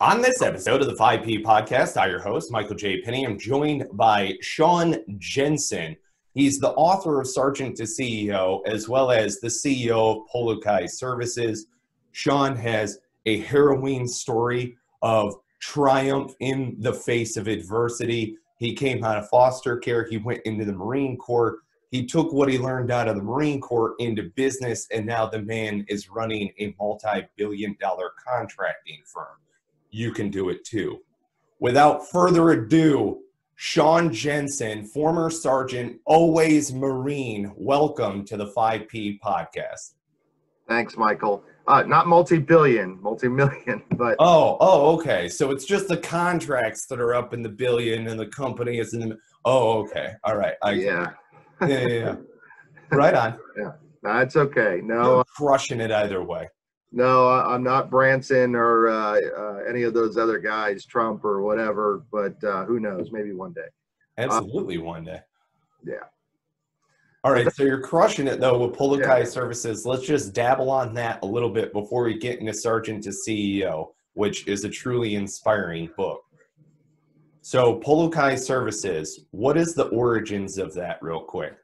On this episode of the 5P podcast, I'm your host, Michael J. Penney. I'm joined by Sean Jensen. He's the author of Sergeant to CEO, as well as the CEO of Polu Kai Services. Sean has a harrowing story of triumph in the face of adversity. He came out of foster care. He went into the Marine Corps. He took what he learned out of the Marine Corps into business, and now the man is running a multi-billion-dollar contracting firm. You can do it too. Without further ado, Sean Jensen, former sergeant, always Marine. Welcome to the 5P podcast. Thanks, Michael. Not multi-billion, multi-million, but... Oh, okay. So it's just the contracts that are up in the billion and the company is in the... Oh, okay. All right. Yeah. Yeah. Right on. Yeah. That's okay. No, you're crushing it either way. No, I'm not Branson or any of those other guys, Trump or whatever, but who knows? Maybe one day. Absolutely one day. Yeah. All right, so you're crushing it, though, with Polu Kai Services. Let's just dabble on that a little bit before we get into Sergeant to CEO, which is a truly inspiring book. So Polu Kai Services, what is the origins of that real quick?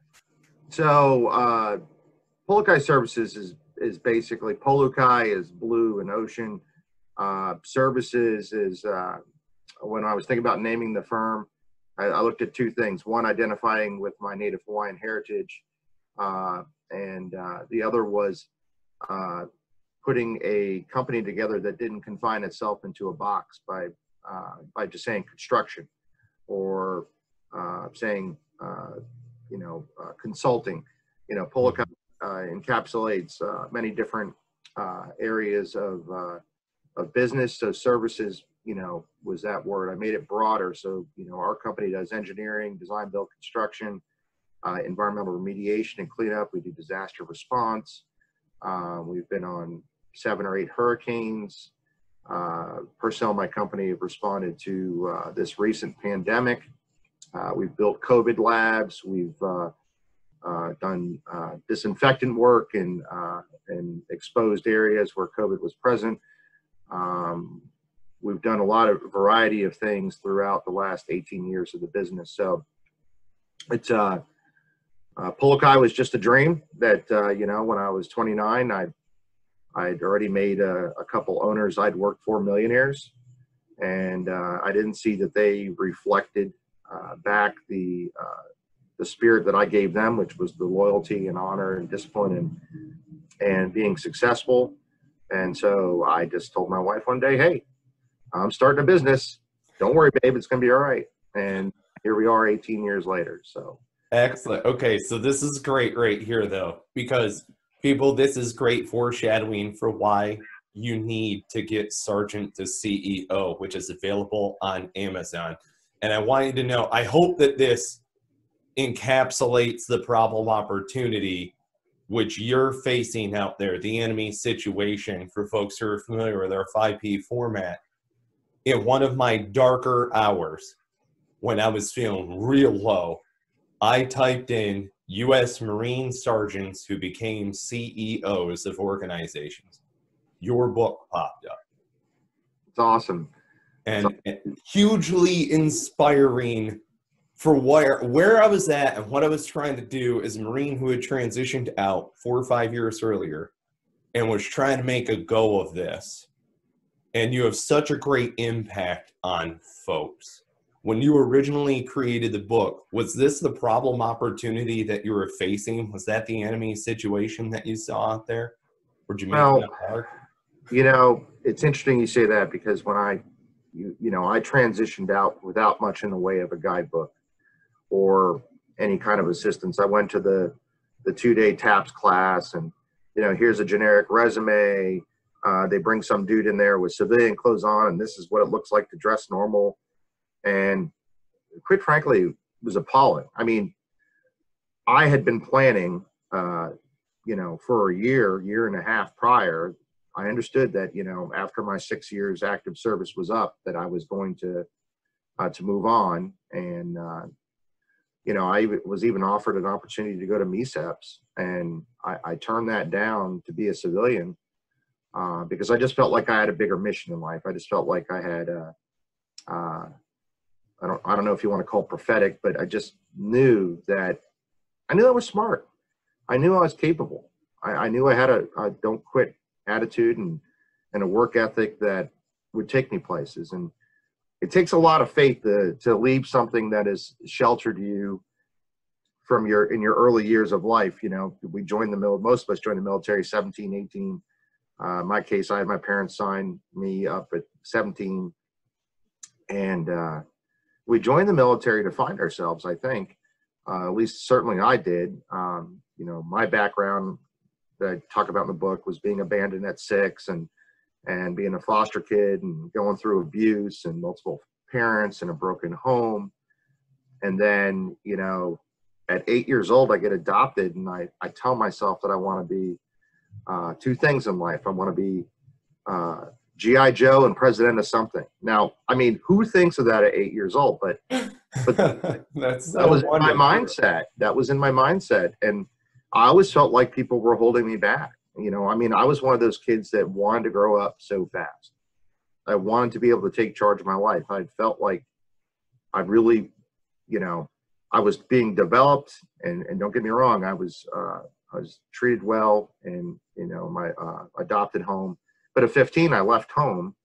So Polu Kai Services is basically, Polu Kai is blue and ocean. Services is, when I was thinking about naming the firm, I looked at two things. One, identifying with my native Hawaiian heritage, and the other was putting a company together that didn't confine itself into a box by just saying construction or saying, consulting. Polu Kai encapsulates many different areas of business. So services, was that word. I made it broader. So, our company does engineering, design, build, construction, environmental remediation and cleanup. We do disaster response. We've been on 7 or 8 hurricanes. Personnel in my company have responded to this recent pandemic. We've built COVID labs. We've done disinfectant work in exposed areas where COVID was present. We've done a lot of variety of things throughout the last 18 years of the business. So it's Polu Kai was just a dream that when I was 29, I'd already made a couple owners I'd worked for millionaires, and I didn't see that they reflected back the spirit that I gave them, which was the loyalty and honor and discipline and being successful. And so I just told my wife one day, hey, I'm starting a business. Don't worry, babe, it's going to be all right. And here we are 18 years later. So excellent. Okay, so this is great right here, though, because people, this is great foreshadowing for why you need to get Sergeant to CEO, which is available on Amazon. And I want you to know, I hope that this encapsulates the problem opportunity which you're facing out there, the enemy situation, for folks who are familiar with our 5P format. In one of my darker hours, when I was feeling real low, I typed in U.S. Marine sergeants who became CEOs of organizations. Your book popped up. It's awesome. And hugely inspiring for where I was at and what I was trying to do as a Marine who had transitioned out 4 or 5 years earlier and was trying to make a go of this. And you have such a great impact on folks. When you originally created the book, was this the problem opportunity that you were facing? Was that the enemy situation that you saw out there? Or did you make that hard? It's interesting you say that, because when I transitioned out without much in the way of a guidebook or any kind of assistance. I went to the 2-day TAPS class, and here's a generic resume. They bring some dude in there with civilian clothes on, and this is what it looks like to dress normal. And quite frankly, it was appalling. I mean, I had been planning, for a year and a half prior. I understood that, after my 6 years active service was up, that I was going to move on. And, I was even offered an opportunity to go to MESEPS, and I turned that down to be a civilian because I just felt like I had a bigger mission in life. I just felt like I had, I don't know if you want to call it prophetic, but I just knew that I was smart. I knew I was capable. I knew I had a don't quit attitude and a work ethic that would take me places. And it takes a lot of faith to leave something that has sheltered you from in your early years of life. You know, we joined the military, most of us joined the military 17, 18. In my case, I had my parents sign me up at 17, and we joined the military to find ourselves, I think. At least certainly I did. You know, my background that I talk about in the book was being abandoned at 6 and being a foster kid and going through abuse and multiple parents and a broken home. And then, you know, at 8 years old, I get adopted, and I tell myself that I want to be two things in life. I want to be G.I. Joe and president of something. Now, I mean, who thinks of that at 8 years old? But that was in my mindset. That was in my mindset. And I always felt like people were holding me back. You know, I mean, I was one of those kids that wanted to grow up so fast. I wanted to be able to take charge of my life. I felt like I really, you know, I was being developed, and don't get me wrong, I was treated well in, you know, my adopted home. But at 15, I left home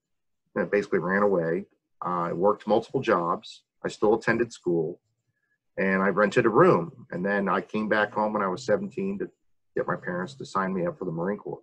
and basically ran away. I worked multiple jobs. I still attended school, and I rented a room. And then I came back home when I was 17 to get my parents to sign me up for the Marine Corps.